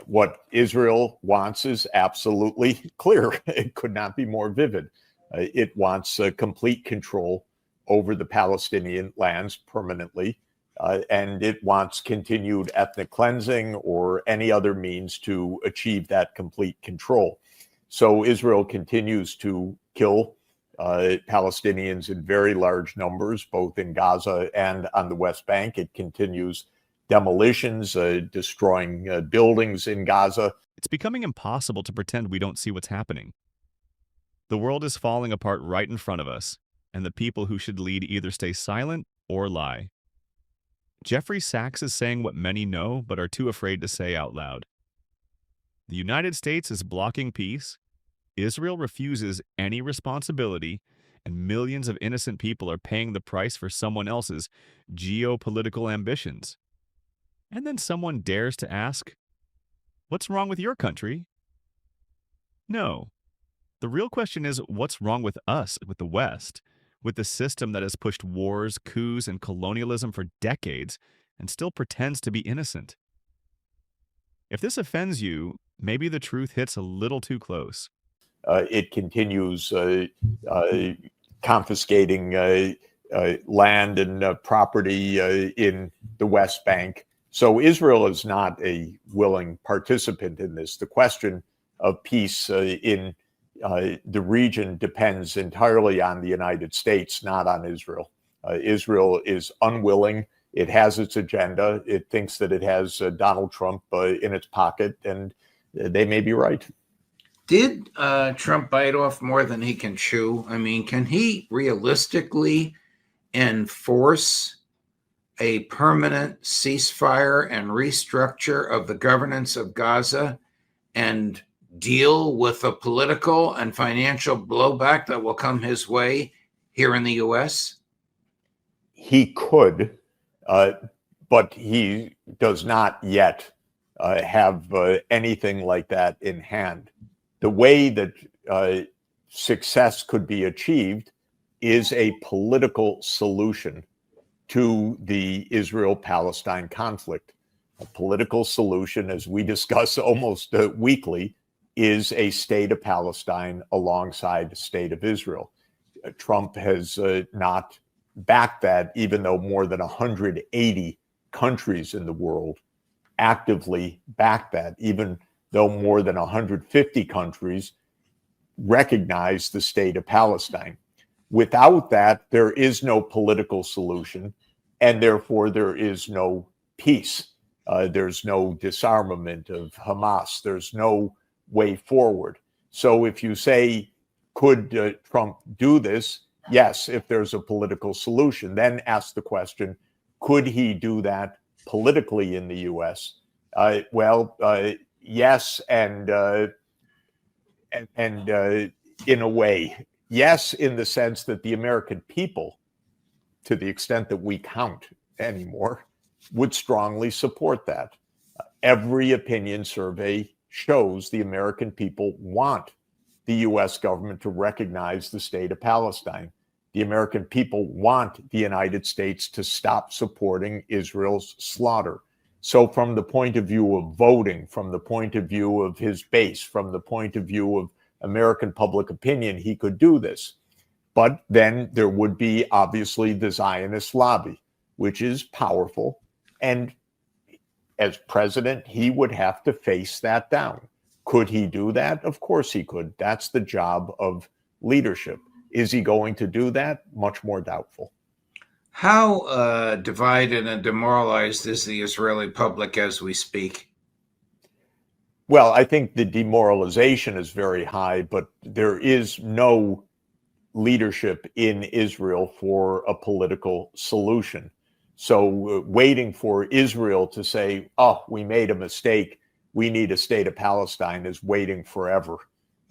What Israel wants is absolutely clear. It could not be more vivid. It wants complete control over the Palestinian lands permanently, and it wants continued ethnic cleansing or any other means to achieve that complete control. So Israel continues to kill Palestinians in very large numbers, both in Gaza and on the West Bank. It continues demolitions, destroying buildings in Gaza. It's becoming impossible to pretend we don't see what's happening. The world is falling apart right in front of us, and the people who should lead either stay silent or lie. Jeffrey Sachs is saying what many know but are too afraid to say out loud. The United States is blocking peace, Israel refuses any responsibility, and millions of innocent people are paying the price for someone else's geopolitical ambitions. And then someone dares to ask, "What's wrong with your country?" No. The real question is, what's wrong with us, with the West, with the system that has pushed wars, coups, and colonialism for decades and still pretends to be innocent? If this offends you, maybe the truth hits a little too close. It continues confiscating land and property in the West Bank. So Israel is not a willing participant in this. The question of peace in the region depends entirely on the United States, not on Israel. Israel is unwilling. It has its agenda. It thinks that it has Donald Trump in its pocket, and they may be right. Did Trump bite off more than he can chew? I mean, can he realistically enforce a permanent ceasefire and restructure of the governance of Gaza and deal with the political and financial blowback that will come his way here in the U.S.? He could, but he does not yet have anything like that in hand. The way that success could be achieved is a political solution to the Israel-Palestine conflict. A political solution, as we discuss almost weekly, is a state of Palestine alongside the state of Israel. Trump has not backed that, even though more than 180 countries in the world actively back that, even though more than 150 countries recognize the state of Palestine. Without that, there is no political solution, and therefore there is no peace. There's no disarmament of Hamas. There's no way forward. So if you say, could Trump do this? Yes, if there's a political solution. Then ask the question, could he do that politically in the U.S.? Yes, and in a way, yes, in the sense that the American people, to the extent that we count anymore, would strongly support that. Every opinion survey shows the American people want the U.S. government to recognize the state of Palestine. The American people want the United States to stop supporting Israel's slaughter. So from the point of view of voting, from the point of view of his base, from the point of view of American public opinion, he could do this. But then there would be obviously the Zionist lobby, which is powerful. And as president, he would have to face that down. Could he do that? Of course he could. That's the job of leadership. Is he going to do that? Much more doubtful. How divided and demoralized is the Israeli public as we speak? Well, I think the demoralization is very high, but there is no leadership in Israel for a political solution. So waiting for Israel to say, oh, we made a mistake, we need a state of Palestine, is waiting forever.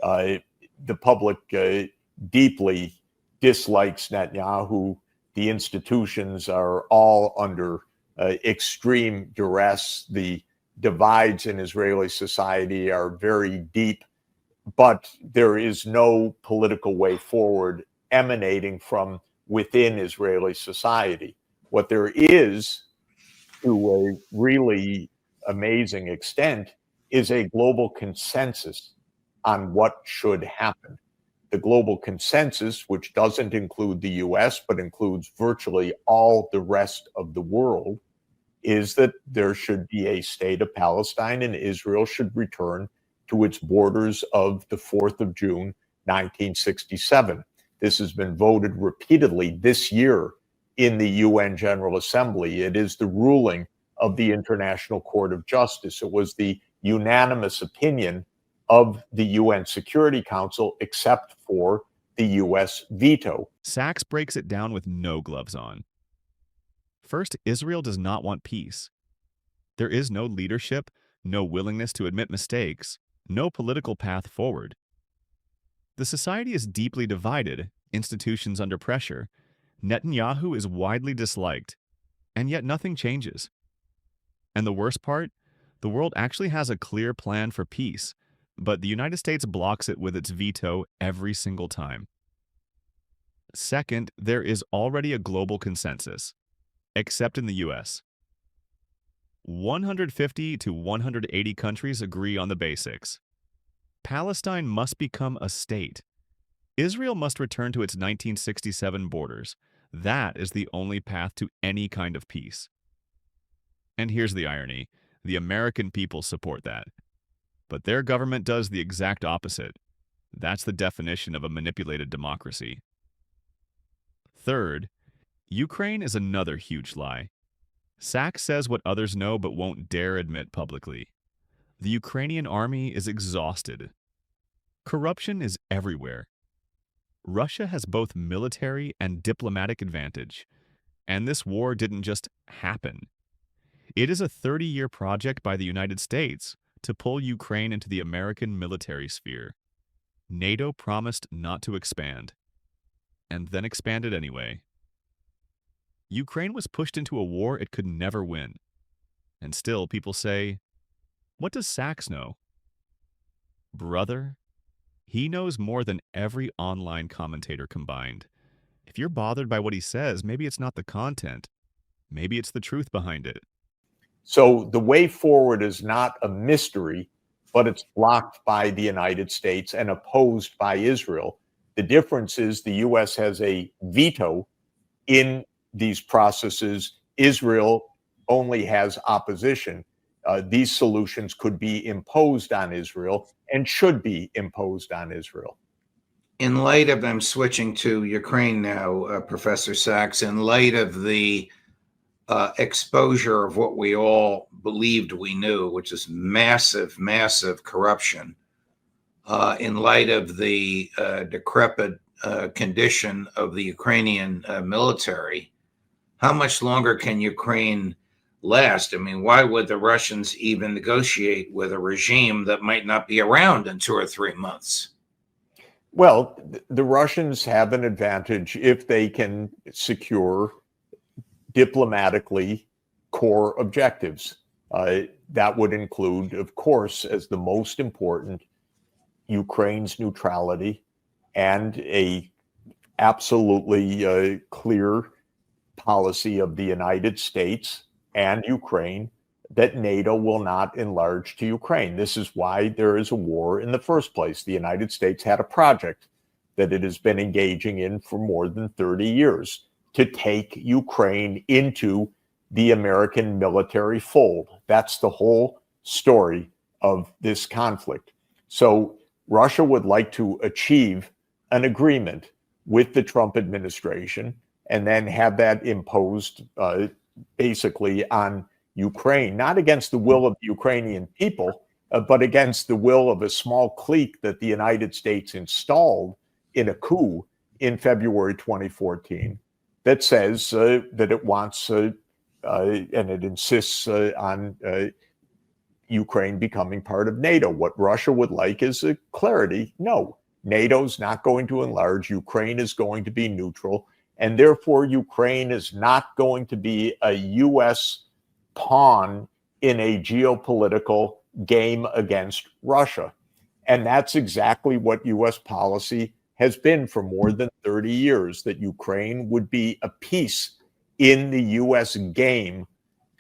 The public deeply dislikes Netanyahu. The institutions are all under extreme duress. The divides in Israeli society are very deep, but there is no political way forward emanating from within Israeli society. What there is, to a really amazing extent, is a global consensus on what should happen. The global consensus, which doesn't include the US, but includes virtually all the rest of the world, is that there should be a state of Palestine and Israel should return to its borders of the 4th of June, 1967. This has been voted repeatedly this year in the UN General Assembly. It is the ruling of the International Court of Justice. It was the unanimous opinion of the UN Security Council, except for the US veto. Sachs breaks it down with no gloves on. First, Israel does not want peace. There is no leadership, no willingness to admit mistakes, no political path forward. The society is deeply divided, institutions under pressure. Netanyahu is widely disliked, and yet nothing changes. And the worst part, the world actually has a clear plan for peace, but the United States blocks it with its veto every single time. Second, there is already a global consensus, except in the US. 150 to 180 countries agree on the basics. Palestine must become a state. Israel must return to its 1967 borders. That is the only path to any kind of peace. And here's the irony. The American people support that. But their government does the exact opposite. That's the definition of a manipulated democracy. Third, Ukraine is another huge lie. Sachs says what others know but won't dare admit publicly. The Ukrainian army is exhausted. Corruption is everywhere. Russia has both military and diplomatic advantage. And this war didn't just happen. It is a 30-year project by the United States to pull Ukraine into the American military sphere. NATO promised not to expand, and then expanded anyway. Ukraine was pushed into a war it could never win. And still people say, what does Sachs know? Brother, he knows more than every online commentator combined. If you're bothered by what he says, maybe it's not the content. Maybe it's the truth behind it. So the way forward is not a mystery, but it's blocked by the United States and opposed by Israel. The difference is the US has a veto in these processes. Israel only has opposition. These solutions could be imposed on Israel and should be imposed on Israel. In light of, I'm switching to Ukraine now, Professor Sachs, in light of the exposure of what we all believed we knew, which is massive, massive corruption, in light of the decrepit condition of the Ukrainian military, how much longer can Ukraine last? I mean, why would the Russians even negotiate with a regime that might not be around in 2 or 3 months? Well, the Russians have an advantage if they can secure diplomatically core objectives. That would include, of course, as the most important, Ukraine's neutrality and a absolutely clear policy of the United States and Ukraine that NATO will not enlarge to Ukraine. This is why there is a war in the first place. The United States had a project that it has been engaging in for more than 30 years to take Ukraine into the American military fold. That's the whole story of this conflict. So Russia would like to achieve an agreement with the Trump administration and then have that imposed basically on Ukraine, not against the will of the Ukrainian people, but against the will of a small clique that the United States installed in a coup in February 2014 that says that it wants and it insists on Ukraine becoming part of NATO. What Russia would like is a clarity. No, NATO's not going to enlarge. Ukraine is going to be neutral. And therefore, Ukraine is not going to be a U.S. pawn in a geopolitical game against Russia. And that's exactly what U.S. policy has been for more than 30 years, that Ukraine would be a piece in the U.S. game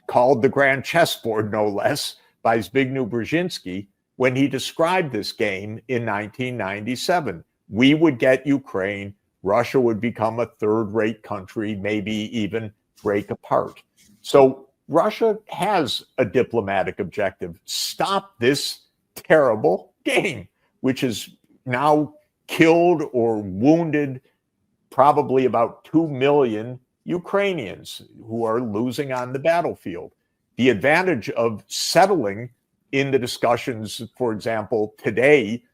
called the grand chessboard, no less, by Zbigniew Brzezinski when he described this game in 1997. We would get Ukraine, Russia would become a third-rate country, maybe even break apart. So Russia has a diplomatic objective. Stop this terrible game, which has now killed or wounded probably about 2 million Ukrainians who are losing on the battlefield. The advantage of settling in the discussions, for example, today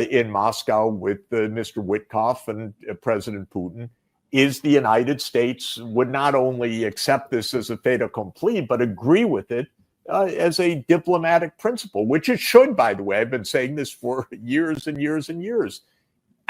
in Moscow with Mr. Witkoff and President Putin, is the United States would not only accept this as a fait accompli, but agree with it as a diplomatic principle, which it should, by the way. I've been saying this for years and years and years.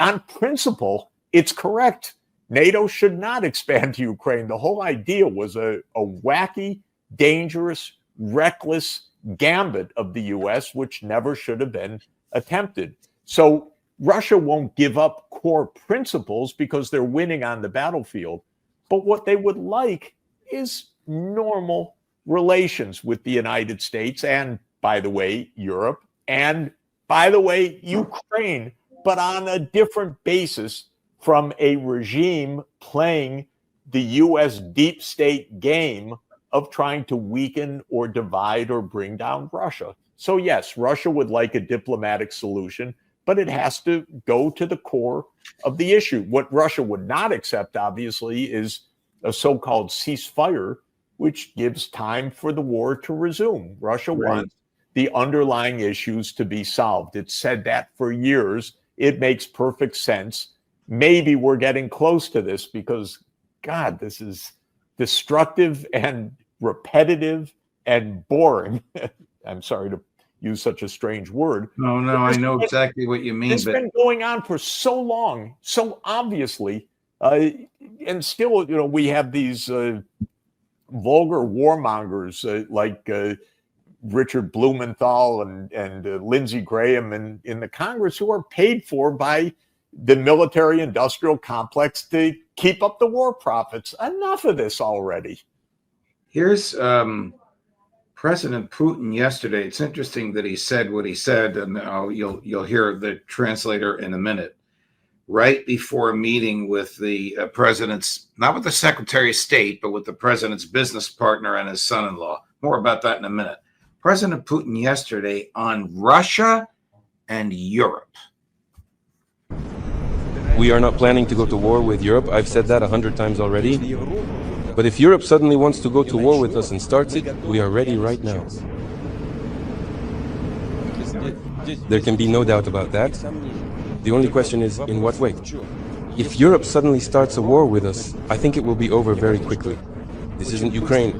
On principle, it's correct. NATO should not expand to Ukraine. The whole idea was a wacky, dangerous, reckless gambit of the U.S., which never should have been attempted. So Russia won't give up core principles because they're winning on the battlefield. But what they would like is normal relations with the United States and, by the way, Europe, and, by the way, Ukraine, but on a different basis from a regime playing the U.S. deep state game of trying to weaken or divide or bring down Russia. So yes, Russia would like a diplomatic solution, but it has to go to the core of the issue. What Russia would not accept, obviously, is a so-called ceasefire, which gives time for the war to resume. Russia wants the underlying issues to be solved. It's said that for years. It makes perfect sense. Maybe we're getting close to this because, God, this is destructive and repetitive and boring. I'm sorry to use such a strange word. No, I know exactly what you mean. It's been going on for so long, so obviously, and still, we have these vulgar warmongers like Richard Blumenthal and Lindsey Graham in the Congress who are paid for by the military-industrial complex to keep up the war profits. Enough of this already. Here's President Putin yesterday. It's interesting that he said what he said, and you'll hear the translator in a minute. Right before a meeting with the president's, not with the Secretary of State, but with the president's business partner and his son-in-law. More about that in a minute. President Putin yesterday on Russia and Europe. We are not planning to go to war with Europe. I've said that 100 times already. But if Europe suddenly wants to go to war with us and starts it, we are ready right now. There can be no doubt about that. The only question is, in what way? If Europe suddenly starts a war with us, I think it will be over very quickly. This isn't Ukraine.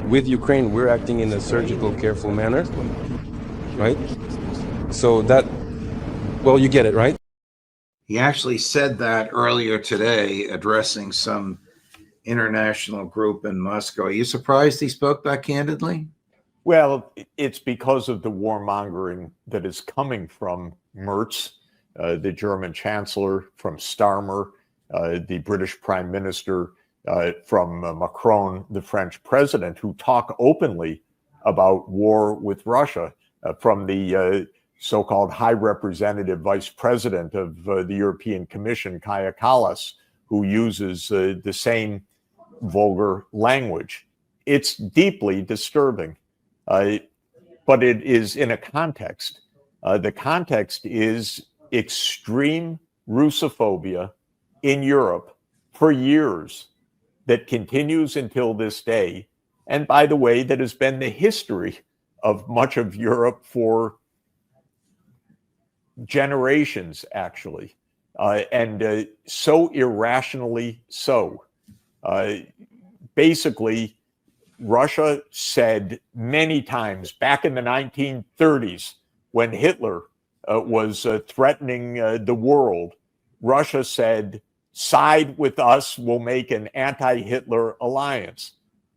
With Ukraine, we're acting in a surgical, careful manner, right? So that, well, you get it, right? He actually said that earlier today, addressing some international group in Moscow. Are you surprised he spoke that candidly? Well, it's because of the warmongering that is coming from Merz, the German chancellor, from Starmer, the British prime minister, from Macron, the French president, who talk openly about war with Russia, from the so-called high representative vice president of the European Commission, Kaja Kallas, who uses the same vulgar language. It's deeply disturbing, but it is in a context. The context is extreme Russophobia in Europe for years that continues until this day. And by the way, that has been the history of much of Europe for generations, actually, and so irrationally so. Basically, Russia said many times back in the 1930s when Hitler was threatening the world, Russia said, side with us, we'll make an anti-Hitler alliance.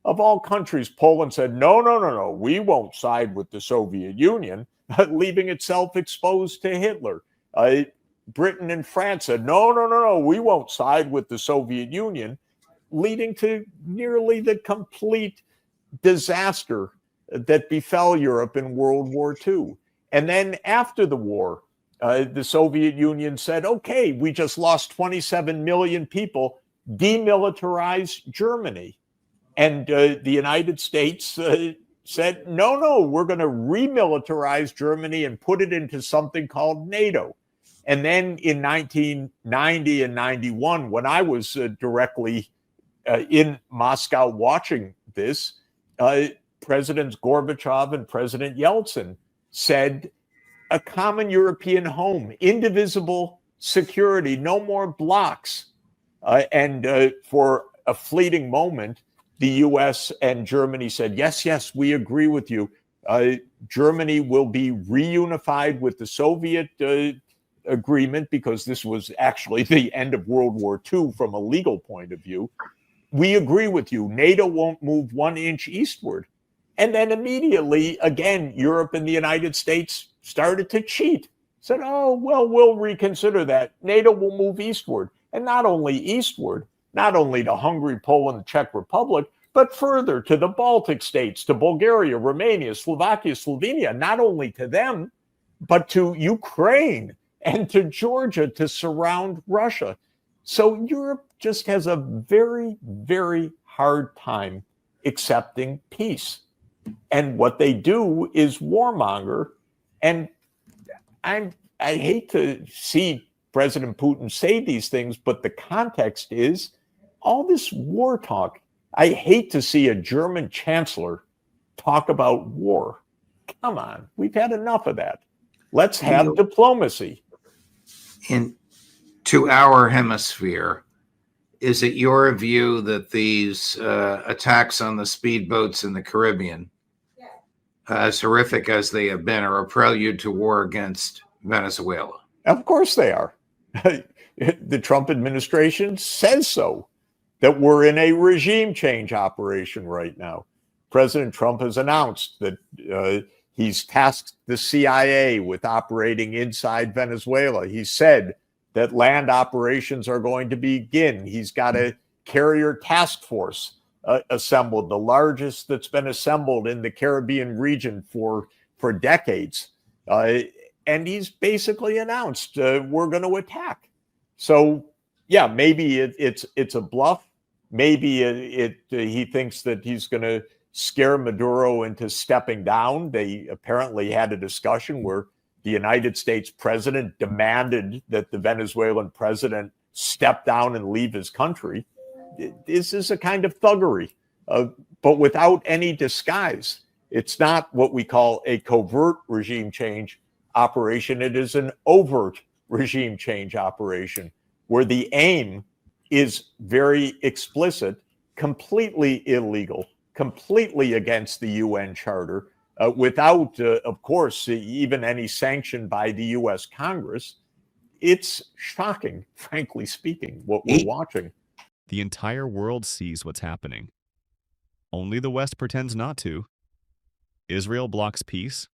Of all countries, Poland said, no, we won't side with the Soviet Union, leaving itself exposed to Hitler. Britain and France said, no, we won't side with the Soviet Union, leading to nearly the complete disaster that befell Europe in World War II. And then after the war, the Soviet Union said, okay, we just lost 27 million people, demilitarize Germany. And the United States said, no, we're going to remilitarize Germany and put it into something called NATO. And then in 1990 and 91, when I was directly in Moscow watching this, Presidents Gorbachev and President Yeltsin said, a common European home, indivisible security, no more blocks. And for a fleeting moment, the US and Germany said, yes, we agree with you. Germany will be reunified with the Soviet agreement, because this was actually the end of World War II from a legal point of view. We agree with you. NATO won't move 1 inch eastward. And then immediately, again, Europe and the United States started to cheat. Said, oh, well, we'll reconsider that. NATO will move eastward. And not only eastward, not only to Hungary, Poland, the Czech Republic, but further to the Baltic states, to Bulgaria, Romania, Slovakia, Slovenia, not only to them, but to Ukraine and to Georgia to surround Russia. So Europe just has a very, very hard time accepting peace. And what they do is warmonger. And I hate to see President Putin say these things, but the context is all this war talk. I hate to see a German chancellor talk about war. Come on, we've had enough of that. Let's have diplomacy. To our hemisphere, is it your view that these attacks on the speedboats in the Caribbean, as horrific as they have been, are a prelude to war against Venezuela? Of course they are. The Trump administration says so, that we're in a regime change operation right now. President Trump has announced that he's tasked the CIA with operating inside Venezuela. He said that land operations are going to begin. He's got a carrier task force assembled, the largest that's been assembled in the Caribbean region for decades. And he's basically announced we're going to attack. So, yeah, maybe it's a bluff. Maybe he thinks that he's going to scare Maduro into stepping down. They apparently had a discussion where the United States president demanded that the Venezuelan president step down and leave his country. This is a kind of thuggery, but without any disguise. It's not what we call a covert regime change operation. It is an overt regime change operation where the aim is very explicit, completely illegal, completely against the UN Charter, without, of course, even any sanction by the US Congress. It's shocking, frankly speaking, what we're watching. The entire world sees what's happening. Only the West pretends not to. Israel blocks peace.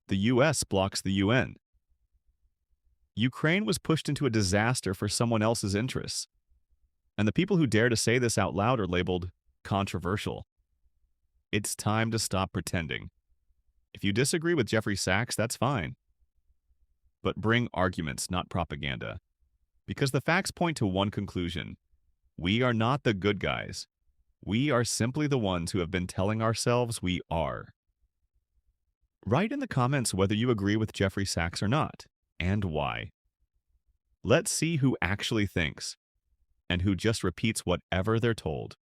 The US blocks the UN. Ukraine was pushed into a disaster for someone else's interests. And the people who dare to say this out loud are labeled controversial. It's time to stop pretending. If you disagree with Jeffrey Sachs, that's fine. But bring arguments, not propaganda. Because the facts point to one conclusion. We are not the good guys. We are simply the ones who have been telling ourselves we are. Write in the comments whether you agree with Jeffrey Sachs or not, and why. Let's see who actually thinks, and who just repeats whatever they're told.